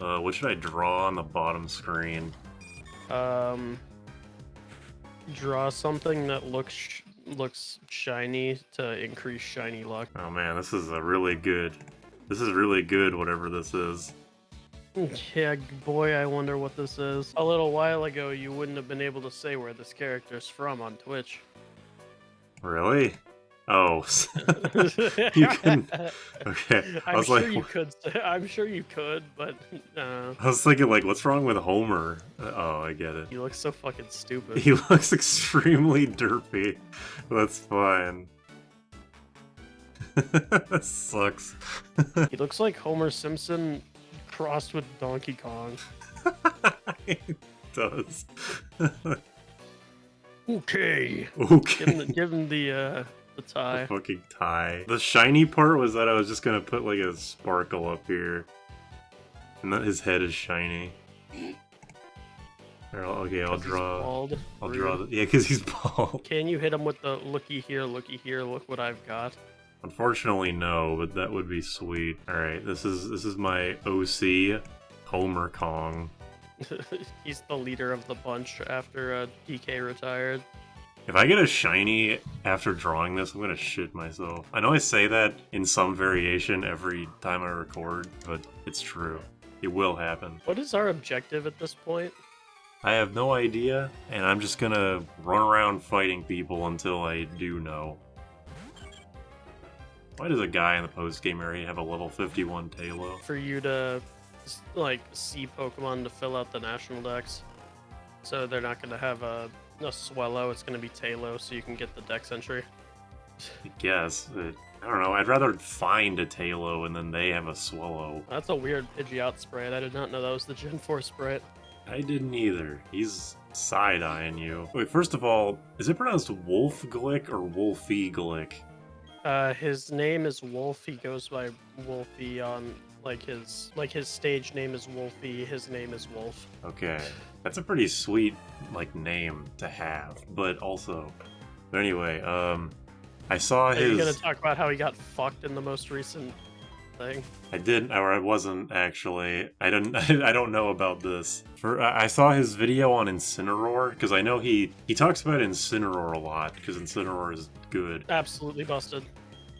What should I draw on the bottom screen? Draw something that looks shiny to increase shiny luck. Oh man, this is really good. This is really good, whatever this is. Yeah, boy, I wonder what this is. A little while ago, you wouldn't have been able to say where this character's from on Twitch. Really? Oh, you can. Okay, I I'm was sure like, you could. I'm sure you could, but I was thinking, like, what's wrong with Homer? Oh, I get it. he looks so fucking stupid. He looks extremely derpy. That's fine. That sucks. He looks like Homer Simpson crossed with Donkey Kong. It does. Okay. Okay. Give him the tie. The fucking tie. The shiny part was that I was just gonna put like a sparkle up here. And that his head is shiny. Okay, I'll draw. I'll draw. Yeah, because he's bald. Can you hit him with the looky here, look what I've got? Unfortunately, no, but that would be sweet. All right, this is my OC, Homer Kong. He's the leader of the bunch after DK retired. If I get a shiny after drawing this, I'm gonna shit myself. I know I say that in some variation every time I record, but it's true. It will happen. What is our objective at this point? I have no idea, and I'm just gonna run around fighting people until I do know. Why does a guy in the post-game area have a level 51 Talo? For you to, like, see Pokemon to fill out the national dex. So they're not going to have a Swellow, it's going to be Talo, so you can get the dex entry. I guess. I don't know, I'd rather find a Talo and then they have a Swallow. That's a weird Pidgeot sprite. I did not know that was the Gen 4 sprite. I didn't either. He's side-eyeing you. Wait, first of all, is it pronounced Wolf Glick or Wolfie Glick? His name is Wolf. He goes by Wolfie on his stage name is Wolfie. His name is Wolf. Okay, that's a pretty sweet name to have. But anyway, I saw his. Are you gonna talk about how he got fucked in the most recent thing? I didn't, or I wasn't actually. I don't. I don't know about this. I saw his video on Incinerar because I know he talks about Incinerar a lot because Incinerar is good. Absolutely busted.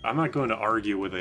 I'm not going to argue with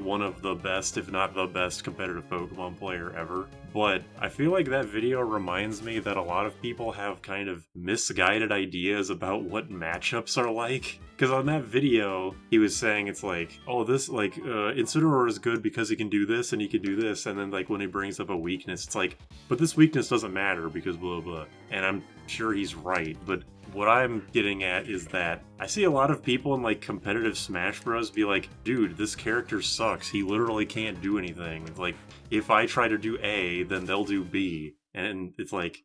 one of the best, if not the best, competitive Pokemon player ever, but I feel like that video reminds me that a lot of people have kind of misguided ideas about what matchups are like. Because on that video, he was saying it's like, oh, this, Incineroar is good because he can do this and he can do this, and then, when he brings up a weakness, it's like, but this weakness doesn't matter because blah, blah. And I'm sure he's right, but what I'm getting at is that I see a lot of people in, competitive Smash Bros. Be like, dude, this character sucks. He literally can't do anything. It's like, if I try to do A, then they'll do B. And it's like,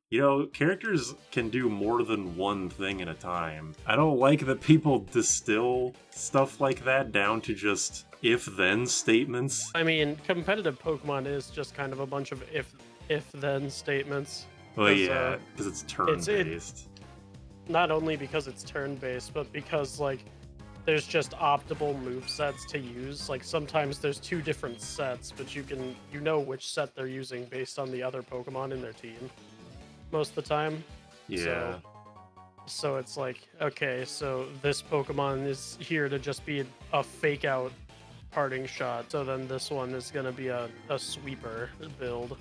characters can do more than one thing at a time. I don't like that people distill stuff like that down to just if-then statements. I mean, competitive Pokemon is just kind of a bunch of if-then statements. Well, yeah, because it's turn-based. Not only because it's turn-based, but because, there's just optimal move sets to use. Sometimes there's two different sets, but you know which set they're using based on the other Pokemon in their team most of the time. Yeah. So it's like, okay, so this Pokemon is here to just be a fake out parting shot. So then this one is going to be a sweeper build.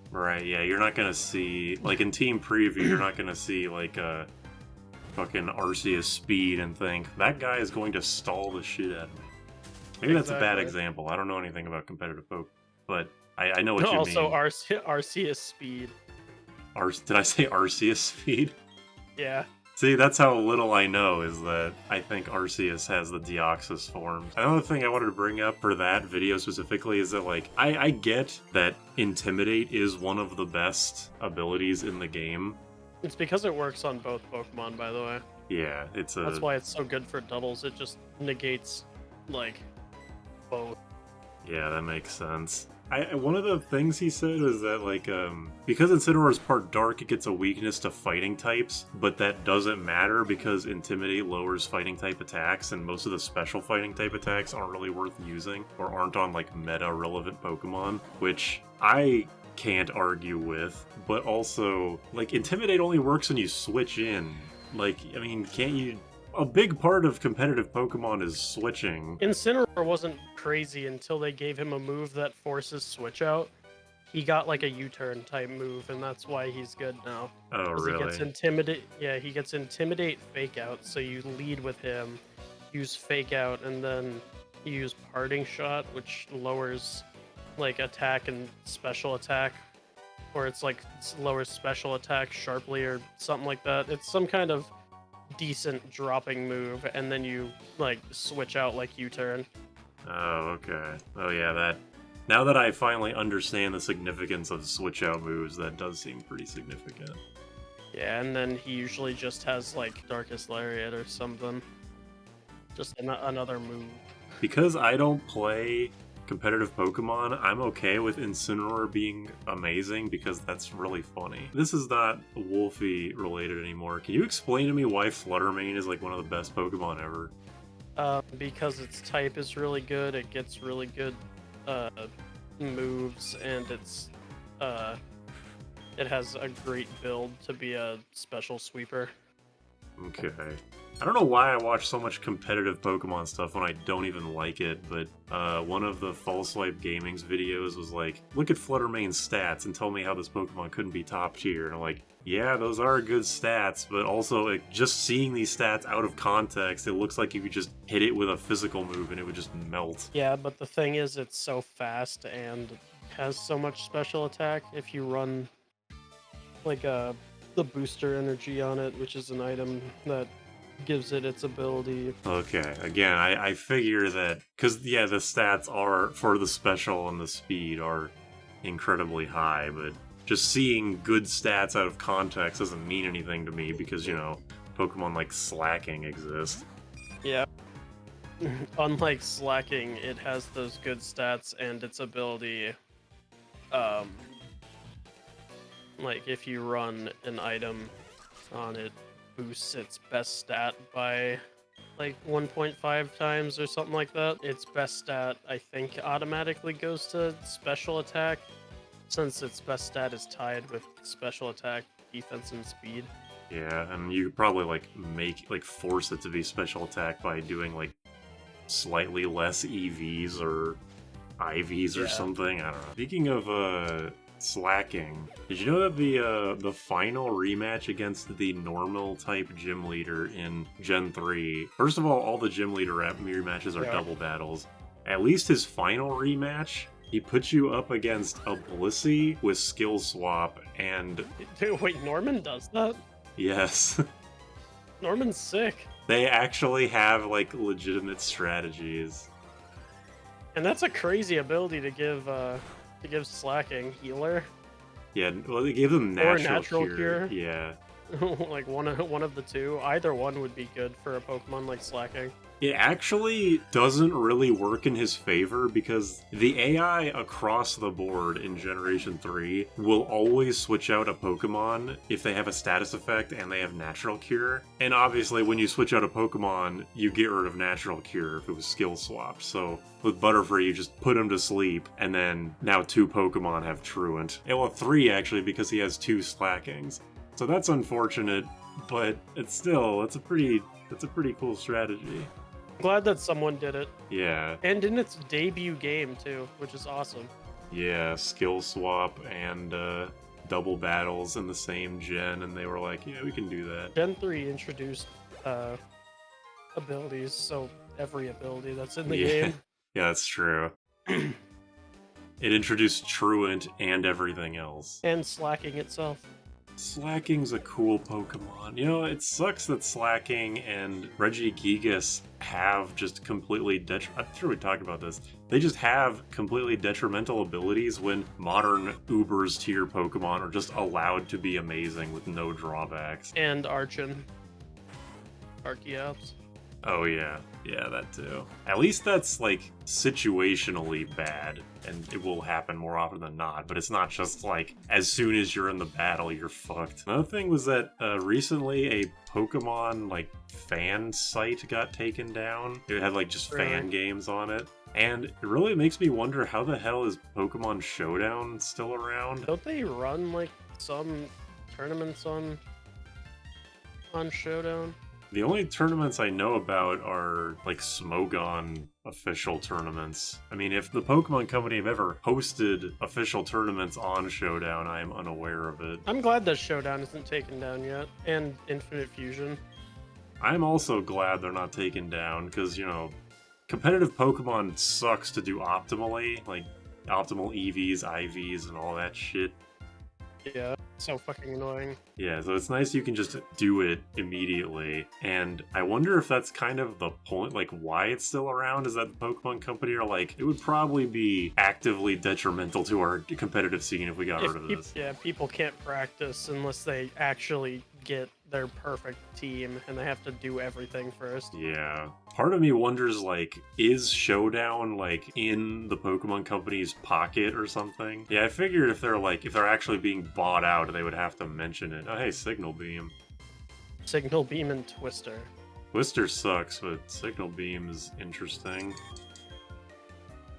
Right, yeah, you're not going to see, in Team Preview, you're not going to see, a fucking Arceus speed and think, that guy is going to stall the shit out of me. Maybe that's a bad example. I don't know anything about competitive Pokemon, but I know what you mean. Also, Arceus speed. Did I say Arceus speed? Yeah. See, that's how little I know, is that I think Arceus has the Deoxys forms. Another thing I wanted to bring up for that video specifically is that, I get that Intimidate is one of the best abilities in the game. It's because it works on both Pokemon, by the way. Yeah, That's why it's so good for doubles. It just negates, both. Yeah, that makes sense. One of the things he said was that, because Incineroar is part dark, it gets a weakness to fighting types, but that doesn't matter because Intimidate lowers fighting type attacks, and most of the special fighting type attacks aren't really worth using, or aren't on, meta-relevant Pokemon, which I can't argue with, but also, like, Intimidate only works when you switch in. Like, I mean, can't you... A big part of competitive Pokemon is switching. Incinerar wasn't crazy until they gave him a move that forces switch out. He got like a U-turn type move, and that's why he's good now. Oh, Because he gets really? intimidate. Yeah, he gets intimidate, fake out. So you lead with him, use fake out, and then you use parting shot, which lowers like attack and special attack, or it's like lowers special attack sharply or something like that. It's some kind of decent dropping move, and then you like switch out like U-turn. Oh, okay. Oh, yeah, that... Now that I finally understand the significance of switch-out moves, that does seem pretty significant. Yeah, and then he usually just has like Darkest Lariat or something. Just another move. Because I don't play competitive Pokemon, I'm okay with Incineroar being amazing because that's really funny. This is not Wolfie related anymore. Can you explain to me why Fluttermane is like one of the best Pokemon ever? Because its type is really good, it gets really good moves, and it has a great build to be a special sweeper. Okay. I don't know why I watch so much competitive Pokemon stuff when I don't even like it, but one of the False Swipe Gaming's videos was like, look at Fluttermane's stats and tell me how this Pokemon couldn't be top tier. And I'm like, yeah, those are good stats, but also like, just seeing these stats out of context, it looks like you could just hit it with a physical move and it would just melt. Yeah, but the thing is, it's so fast and has so much special attack. If you run like the booster energy on it, which is an item that gives it its ability. Okay, again, I figure that, because, yeah, the stats are, for the special and the speed, are incredibly high, but just seeing good stats out of context doesn't mean anything to me, because, you know, Pokemon like Slacking exist. Yeah. Unlike Slacking, it has those good stats and its ability, like if you run an item on it, boosts its best stat by like 1.5 times or something like that. Its best stat, I think, automatically goes to special attack, since its best stat is tied with special attack, defense, and speed. Yeah, and you could probably force it to be special attack by doing like slightly less EVs or IVs or something. I don't know. Speaking of Slacking, did you know that the final rematch against the normal type gym leader in Gen 3, first of all the gym leader rematches are double battles. At least his final rematch, he puts you up against a Blissey with skill swap and... Dude, wait, Norman does that? Yes. Norman's sick. They actually have like legitimate strategies. And that's a crazy ability to give Slacking. Healer. Yeah, well, they gave them natural cure. Yeah. Like one of the two. Either one would be good for a Pokemon like Slacking. It actually doesn't really work in his favor because the AI across the board in Generation 3 will always switch out a Pokemon if they have a status effect and they have Natural Cure. And obviously when you switch out a Pokemon, you get rid of Natural Cure if it was skill swapped. So with Butterfree, you just put him to sleep, and then now 2 Pokemon have Truant. Well, 3 actually, because he has 2 Slackings. So that's unfortunate, but it's a pretty cool strategy. Glad that someone did it. Yeah. And in its debut game, too, which is awesome. Yeah, skill swap and double battles in the same gen, and they were like, yeah, we can do that. Gen 3 introduced abilities, so every ability that's in the game. Yeah, that's true. It introduced Truant and everything else. And Slacking itself. Slacking's a cool Pokemon. You know, it sucks that Slacking and Regigigas have just completely I'm sure we talked about this. They just have completely detrimental abilities when modern Ubers tier Pokemon are just allowed to be amazing with no drawbacks. And Archeops. Oh yeah, that too. At least that's like situationally bad, and it will happen more often than not, but it's not just like as soon as you're in the battle, you're fucked. Another thing was that recently a Pokemon like fan site got taken down. It had like just fan games on it. And it really makes me wonder, how the hell is Pokemon Showdown still around? Don't they run like some tournaments on Showdown? The only tournaments I know about are like Smogon official tournaments. I mean, if the Pokemon Company have ever hosted official tournaments on Showdown, I am unaware of it. I'm glad that Showdown isn't taken down yet, and Infinite Fusion. I'm also glad they're not taken down, because, you know, competitive Pokemon sucks to do optimally, like optimal EVs, IVs, and all that shit. Yeah, so fucking annoying. Yeah, so it's nice you can just do it immediately. And I wonder if that's kind of the point, like why it's still around, is that the Pokemon Company are like, it would probably be actively detrimental to our competitive scene if we got rid of this. Yeah, people can't practice unless they actually get their perfect team, and they have to do everything first. Yeah. Part of me wonders, like, is Showdown, like, in the Pokemon Company's pocket or something? Yeah, I figured if they're actually being bought out, they would have to mention it. Oh, hey, Signal Beam. Signal Beam and Twister. Twister sucks, but Signal Beam is interesting.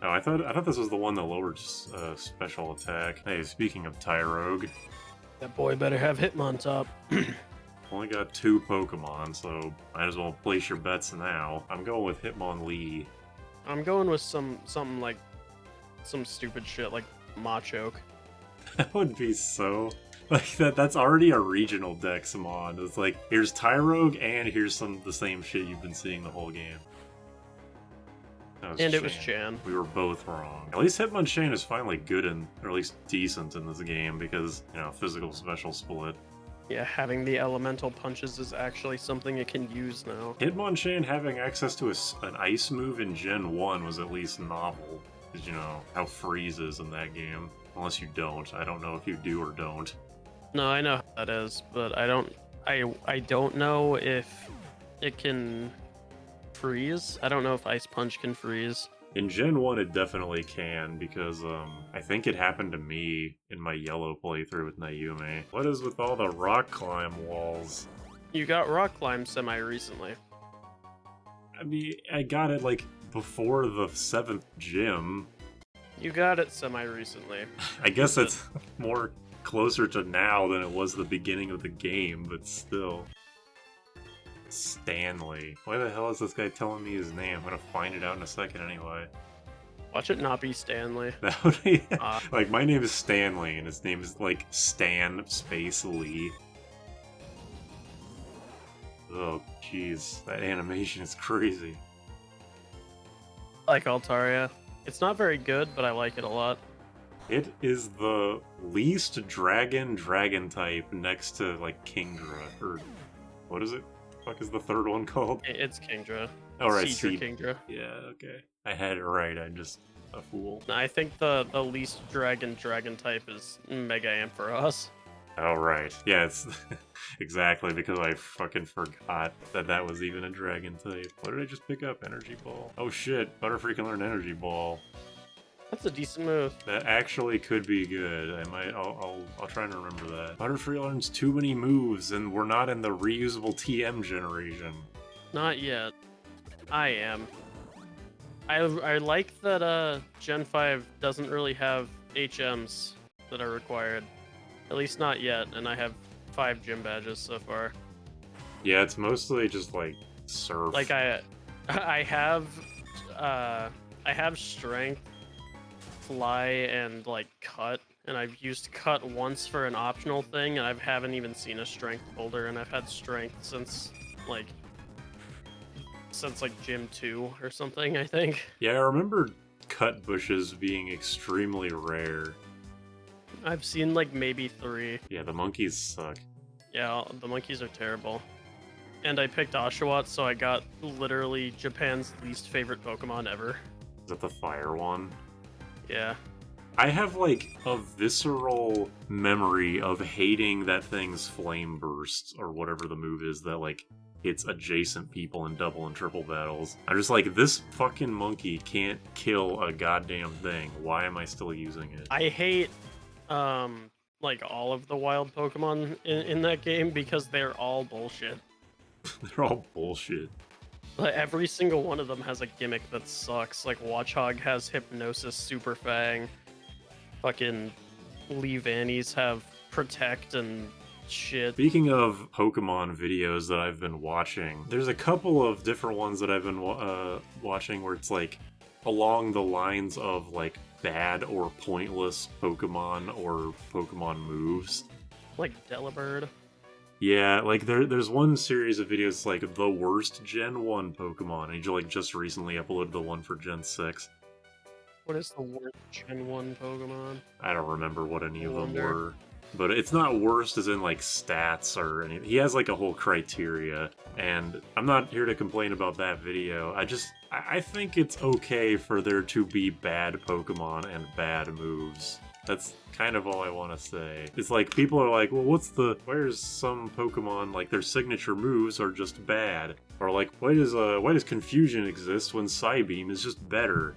Oh, I thought this was the one that lowered special attack. Hey, speaking of Tyrogue, That boy better have Hitmontop. only got 2 Pokemon, so might as well place your bets now. I'm going with Hitmonlee. I'm going with something like some stupid shit like Machoke. That would be so... Like, that's already a regional Dexamon. It's like, here's Tyrogue, and here's the same shit you've been seeing the whole game. And it was Chan. We were both wrong. At least Hitmonchan is finally good or at least decent in this game, because, you know, physical special split. Yeah, having the elemental punches is actually something it can use now. Hitmonchan having access to an ice move in Gen 1 was at least novel. Because, you know, how Freeze is in that game. Unless you don't. I don't know if you do or don't. No, I know how that is, but I don't know if it can freeze. I don't know if Ice Punch can freeze. In Gen 1 it definitely can, because I think it happened to me in my yellow playthrough with Nayume. What is with all the rock climb walls? You got Rock Climb semi-recently. I mean, I got it like before the 7th gym. You got it semi-recently. I guess it's more closer to now than it was the beginning of the game, but still. Stanley. Why the hell is this guy telling me his name? I'm gonna find it out in a second anyway. Watch it not be Stanley. That would be... like, my name is Stanley, and his name is, like, Stan Space Lee. Oh, jeez. That animation is crazy. I like Altaria. It's not very good, but I like it a lot. It is the least dragon type next to, like, Kingdra. Or, what is it? Fuck is the third one called? It's Kingdra. Oh, right, Kingdra. Yeah, okay. I had it right, I'm just a fool. I think the least dragon type is Mega Ampharos. Oh, right. Yeah, it's exactly, because I fucking forgot that was even a dragon type. What did I just pick up? Energy Ball. Oh shit, Butterfree can learn Energy Ball. That's a decent move. That actually could be good. I'll try and remember that. Butterfree learns too many moves, and we're not in the reusable TM generation. Not yet. I am. I like that Gen 5 doesn't really have HMs that are required. At least not yet, and I have 5 gym badges so far. Yeah, it's mostly just like surf. Like I have strength, fly, and like cut, and I've used cut once for an optional thing, and I haven't even seen a strength boulder, and I've had strength since like gym 2 or something, I think. Yeah, I remember cut bushes being extremely rare. I've seen like maybe 3. Yeah, the monkeys suck. Yeah, the monkeys are terrible. And I picked Oshawott, so I got literally Japan's least favorite Pokemon ever. Is that the fire one? Yeah. I have like a visceral memory of hating that thing's flame bursts, or whatever the move is that like hits adjacent people in double and triple battles. I'm just like, this fucking monkey can't kill a goddamn thing. Why am I still using it? I hate like all of the wild Pokemon in that game because they're all bullshit. They're all bullshit. Like, every single one of them has a gimmick that sucks. Like, Watchog has Hypnosis Super Fang. Fucking Leavannies have Protect and shit. Speaking of Pokemon videos that I've been watching, there's a couple of different ones that I've been watching where it's like along the lines of like bad or pointless Pokemon or Pokemon moves. Like Delibird. Yeah, like there's one series of videos like the worst Gen 1 Pokemon, and you like just recently uploaded the one for Gen 6. What is the worst Gen 1 Pokemon? I don't remember what any of them Wonder. were. But it's not worst as in like stats or anything. He has like a whole criteria, and I'm not here to complain about that video. I think it's okay for there to be bad Pokemon and bad moves. That's kind of all I want to say. It's like people are like, well, where's some Pokemon like their signature moves are just bad, or like why does confusion exist when Psybeam is just better?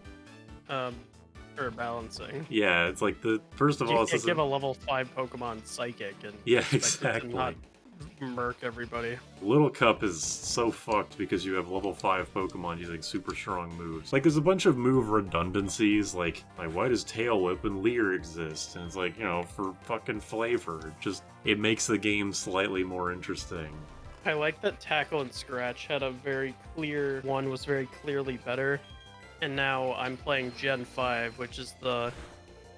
For balancing. Yeah, it's like first of all, You can't give a level 5 Pokemon Psychic and yeah, expect it to exactly. not murk everybody. Little Cup is so fucked because you have level 5 Pokemon using super strong moves. Like, there's a bunch of move redundancies, like why does Tail Whip and Leer exist? And it's like, you know, for fucking flavor. It makes the game slightly more interesting. I like that Tackle and Scratch had a very clear one, was very clearly better. And now I'm playing Gen 5, which is the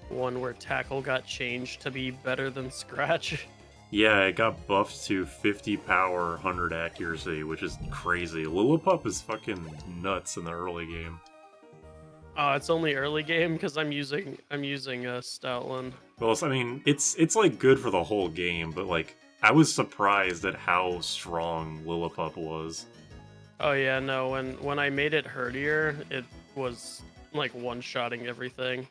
one where Tackle got changed to be better than Scratch. Yeah, it got buffed to 50 power, 100 accuracy, which is crazy. Lillipup is fucking nuts in the early game. Oh, it's only early game because I'm using Stoutland. Well, I mean, it's like good for the whole game, but like I was surprised at how strong Lillipup was. Oh yeah, no, when I made it Herdier, it was like one-shotting everything.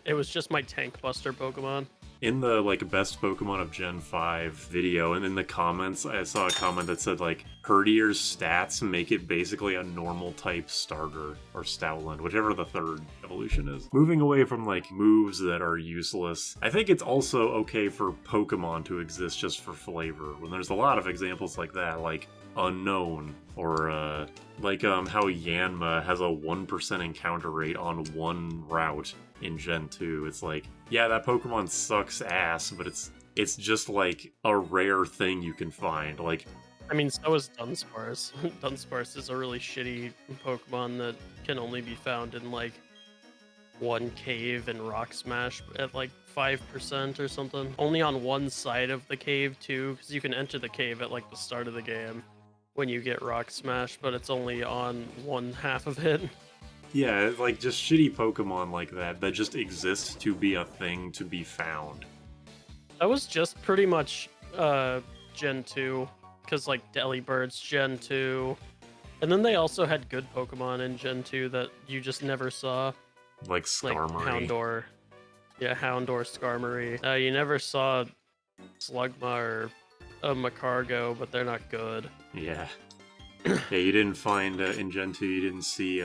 It was just my Tank Buster Pokemon. In the like best Pokemon of Gen 5 video, and in the comments, I saw a comment that said like Herdier's stats make it basically a normal type starter or Stoutland, whichever the third evolution is. Moving away from like moves that are useless, I think it's also okay for Pokemon to exist just for flavor. When there's a lot of examples like that, like Unknown, or how Yanma has a 1% encounter rate on one route in Gen 2. It's like, yeah, that Pokemon sucks ass, but it's just like a rare thing you can find. Like, I mean, so is Dunsparce. Dunsparce is a really shitty Pokemon that can only be found in like one cave in Rock Smash at like 5% or something. Only on one side of the cave too, because you can enter the cave at like the start of the game when you get Rock Smash, but it's only on one half of it. yeah, it's like just shitty Pokemon like that just exist to be a thing to be found. That was just pretty much Gen 2, because like Delibird's Gen 2. And then they also had good Pokemon in Gen 2 that you just never saw. Like Skarmory. Like Houndour. Yeah, Houndour, Skarmory. You never saw Slugma or a Macargo, but they're not good. Yeah. Yeah, you didn't find, in Gen 2, you didn't see,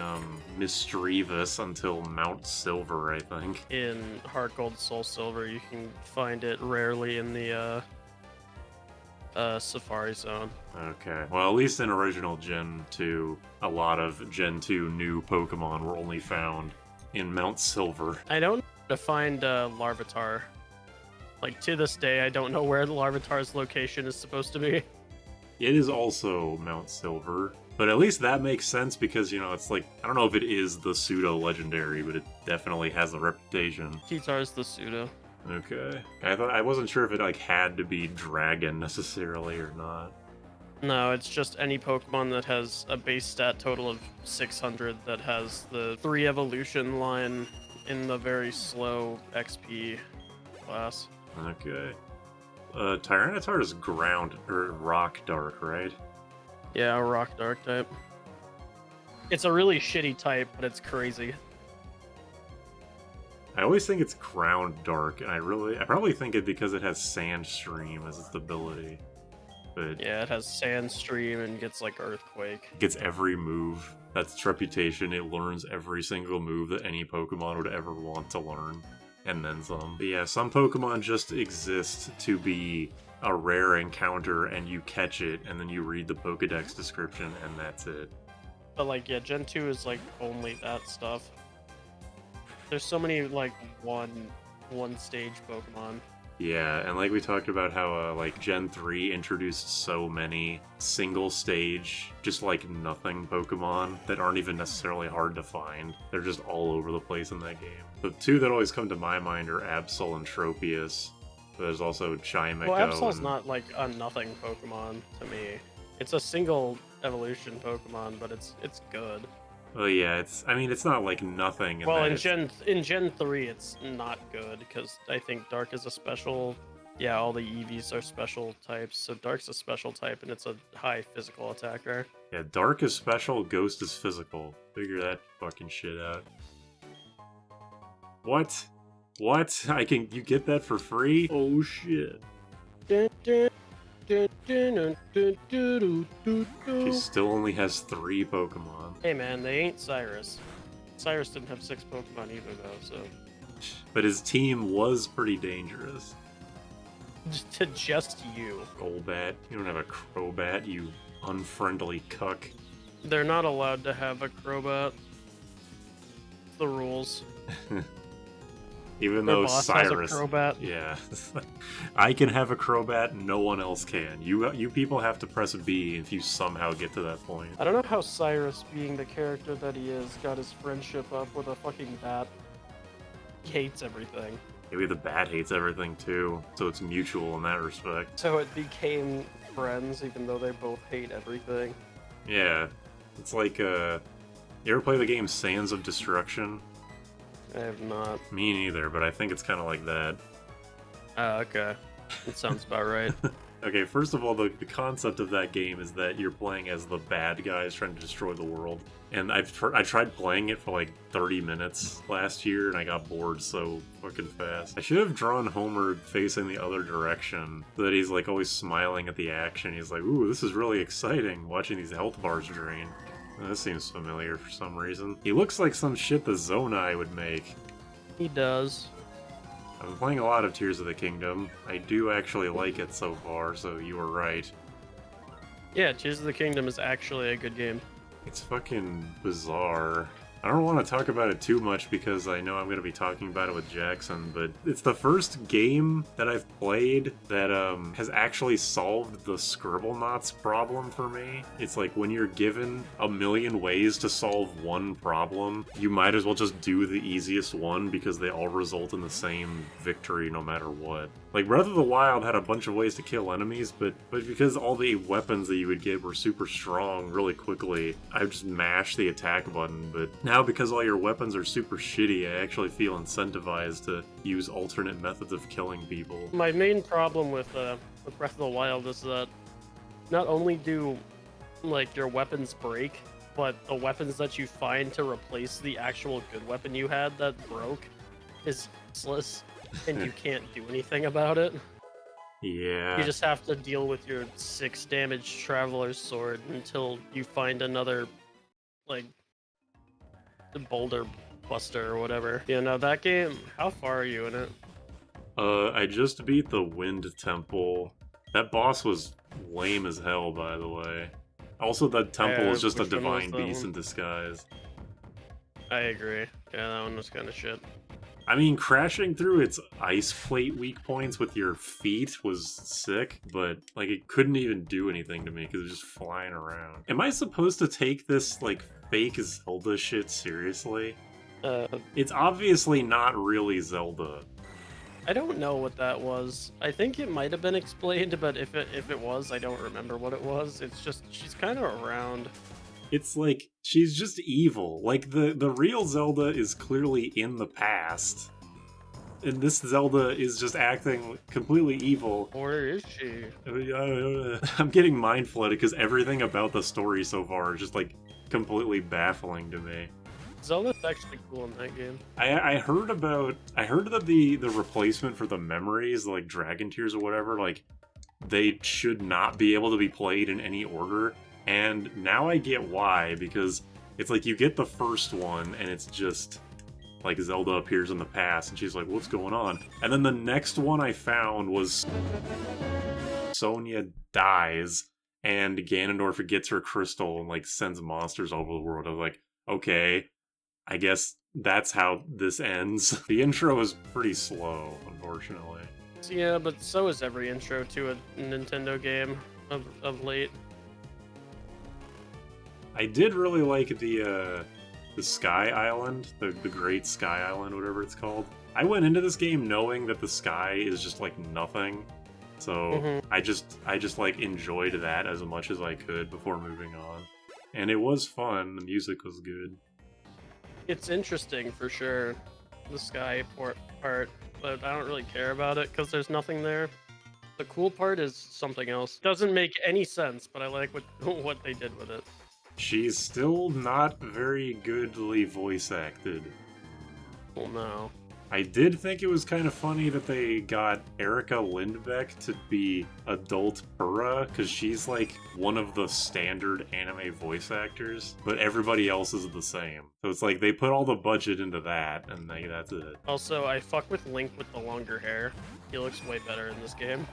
Misdreavus until Mount Silver, I think. In Heart Gold, Soul Silver, you can find it rarely in the, Safari Zone. Okay. Well, at least in original Gen 2, a lot of Gen 2 new Pokemon were only found in Mount Silver. I don't know how to find, Larvitar. Like, to this day, I don't know where the Larvitar's location is supposed to be. It is also Mount Silver, but at least that makes sense because, you know, it's like, I don't know if it is the pseudo-legendary, but it definitely has a reputation. Kitar's the pseudo. Okay. I wasn't sure if it, like, had to be Dragon necessarily or not. No, it's just any Pokemon that has a base stat total of 600 that has the 3 evolution line in the very slow XP class. Okay. Tyranitar is ground or rock dark, right? Yeah, rock dark type. It's a really shitty type, but it's crazy. I always think it's ground dark, and I probably think it because it has Sandstream as its ability. But Yeah, it has Sandstream and gets like Earthquake. it gets every move. That's its reputation. It learns every single move that any Pokemon would ever want to learn. And then some. But yeah, some Pokemon just exist to be a rare encounter and you catch it and then you read the Pokedex description and that's it. But like, yeah, Gen 2 is like only that stuff. There's so many like one stage Pokemon. Yeah, and like we talked about how like Gen 3 introduced so many single stage, just like nothing Pokemon that aren't even necessarily hard to find. They're just all over the place in that game. The two that always come to my mind are Absol and Tropius. There's also Chimecho. Well, Absol's and... not like a nothing Pokemon to me. It's a single evolution Pokemon, but it's good. Well, yeah, I mean, it's not like nothing. Well, in Gen 3, it's not good because I think Dark is a special. Yeah, all the EVs are special types, so Dark's a special type, and it's a high physical attacker. Yeah, Dark is special, Ghost is physical. Figure that fucking shit out. What? What? You get that for free? Oh shit. She still only has 3 Pokemon. Hey man, they ain't Cyrus. Cyrus didn't have 6 Pokemon either though, so... But his team was pretty dangerous. To just you. Golbat. You don't have a Crobat, you unfriendly cuck. They're not allowed to have a Crobat. The rules. Even Their though boss Cyrus, has a Crobat. yeah, I can have a Crobat, no one else can. You people have to press B if you somehow get to that point. I don't know how Cyrus, being the character that he is, got his friendship up with a fucking bat. He hates everything. Maybe the bat hates everything too, so it's mutual in that respect. So it became friends, even though they both hate everything. Yeah, it's like you ever play the game Sands of Destruction? I have not. Me neither, but I think it's kind of like that. Oh, okay. That sounds about right. Okay, first of all, the concept of that game is that you're playing as the bad guys trying to destroy the world. And I tried playing it for like 30 minutes last year, and I got bored so fucking fast. I should have drawn Homer facing the other direction, so that he's like always smiling at the action. He's like, ooh, this is really exciting, watching these health bars drain. This seems familiar for some reason. He looks like some shit the Zonai would make. He does. I've been playing a lot of Tears of the Kingdom. I do actually like it so far, so you were right. Yeah, Tears of the Kingdom is actually a good game. It's fucking bizarre. I don't want to talk about it too much because I know I'm going to be talking about it with Jackson, but it's the first game that I've played that has actually solved the Scribblenauts problem for me. It's like when you're given a million ways to solve one problem, you might as well just do the easiest one because they all result in the same victory no matter what. Like, Breath of the Wild had a bunch of ways to kill enemies, but because all the weapons that you would get were super strong really quickly, I would just mash the attack button. But now, because all your weapons are super shitty, I actually feel incentivized to use alternate methods of killing people. My main problem with Breath of the Wild is that not only do, like, your weapons break, but the weapons that you find to replace the actual good weapon you had that broke is useless. And you can't do anything about it. Yeah. You just have to deal with your 6 damage Traveler's Sword until you find another, like, the Boulder Buster or whatever. Yeah, no, that game, how far are you in it? I just beat the Wind Temple. That boss was lame as hell, by the way. Also, that temple is just a divine beast in disguise. I agree. Yeah, that one was kind of shit. I mean, crashing through its ice plate weak points with your feet was sick, but, like, it couldn't even do anything to me because it was just flying around. Am I supposed to take this, like, fake Zelda shit seriously? It's obviously not really Zelda. I don't know what that was. I think it might have been explained, but if it was, I don't remember what it was. It's just, she's kind of around. It's like, she's just evil. Like, the real Zelda is clearly in the past. And this Zelda is just acting completely evil. Where is she? I'm getting mind flooded because everything about the story so far is just, like, completely baffling to me. Zelda's actually cool in that game. I heard that the replacement for the memories, like Dragon Tears or whatever, like, they should not be able to be played in any order. And now I get why, because it's like you get the first one and it's just like Zelda appears in the past and she's like, what's going on? And then the next one I found was Sonia dies and Ganondorf gets her crystal and like sends monsters over the world. I was like, okay, I guess that's how this ends. The intro is pretty slow, unfortunately. Yeah, but so is every intro to a Nintendo game of late. I did really like the Sky Island, the Great Sky Island, whatever it's called. I went into this game knowing that the sky is just like nothing, so I just like enjoyed that as much as I could before moving on, and it was fun. The music was good. It's interesting for sure, the sky part, but I don't really care about it because there's nothing there. The cool part is something else. Doesn't make any sense, but I like what they did with it. She's still not very goodly voice acted. Well, no. I did think it was kind of funny that they got Erica Lindbeck to be adult Purah, because she's like one of the standard anime voice actors, but everybody else is the same. So it's like they put all the budget into that, and that's it. Also, I fuck with Link with the longer hair. He looks way better in this game.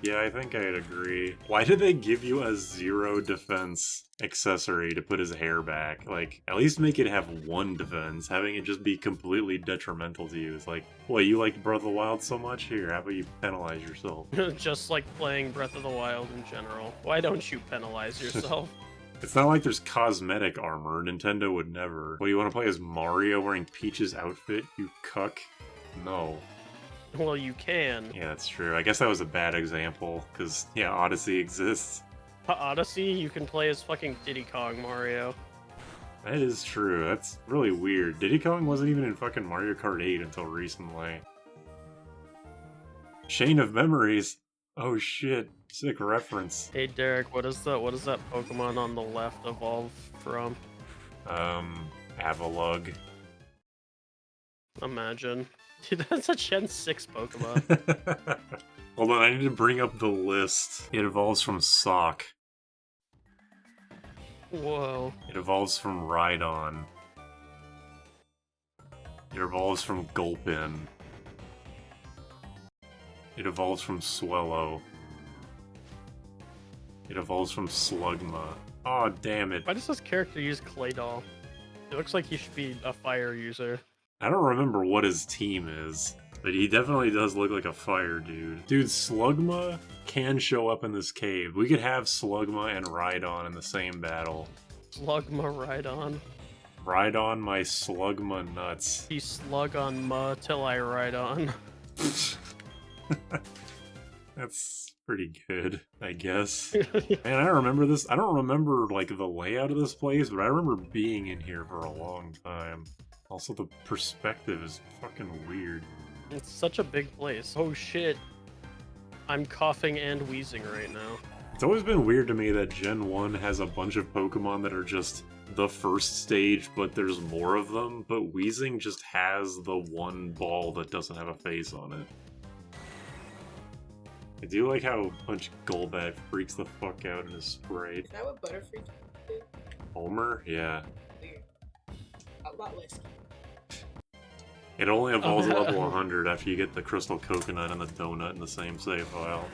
Yeah, I think I'd agree. Why did they give you a 0 defense accessory to put his hair back? Like, at least make it have 1 defense. Having it just be completely detrimental to you is like, well, you like Breath of the Wild so much? Here, how about you penalize yourself? Just like playing Breath of the Wild in general. Why don't you penalize yourself? It's not like there's cosmetic armor. Nintendo would never. What, do you want to play as Mario wearing Peach's outfit, you cuck? No. Well, you can. Yeah, that's true. I guess that was a bad example, because, yeah, Odyssey exists. Odyssey, you can play as fucking Diddy Kong Mario. That is true. That's really weird. Diddy Kong wasn't even in fucking Mario Kart 8 until recently. Chain of Memories? Oh shit. Sick reference. Hey Derek, what is that Pokemon on the left evolve from? Avalugg. Imagine. Dude, that's a Gen 6 Pokemon. Hold on, I need to bring up the list. It evolves from Sock. Whoa. It evolves from Rhydon. It evolves from Gulpin. It evolves from Swellow. It evolves from Slugma. Aw, oh, damn it. Why does this character use Claydol? It looks like he should be a fire user. I don't remember what his team is, but he definitely does look like a fire dude. Dude, Slugma can show up in this cave. We could have Slugma and Rhydon in the same battle. Slugma Rhydon. Ride on my Slugma nuts. He slug on ma till I ride on. That's pretty good, I guess. Man, I don't remember this. I don't remember, like, the layout of this place, but I remember being in here for a long time. Also, the perspective is fucking weird. It's such a big place. Oh shit. I'm coughing and wheezing right now. It's always been weird to me that Gen 1 has a bunch of Pokemon that are just the first stage, but there's more of them, but Weezing just has the one ball that doesn't have a face on it. I do like how a bunch of Golbat freaks the fuck out in his Sprite. Is that what Butterfree did? Homer? Yeah. Weird. A lot less. It only evolves to level 100 after you get the Crystal Coconut and the Donut in the same save file.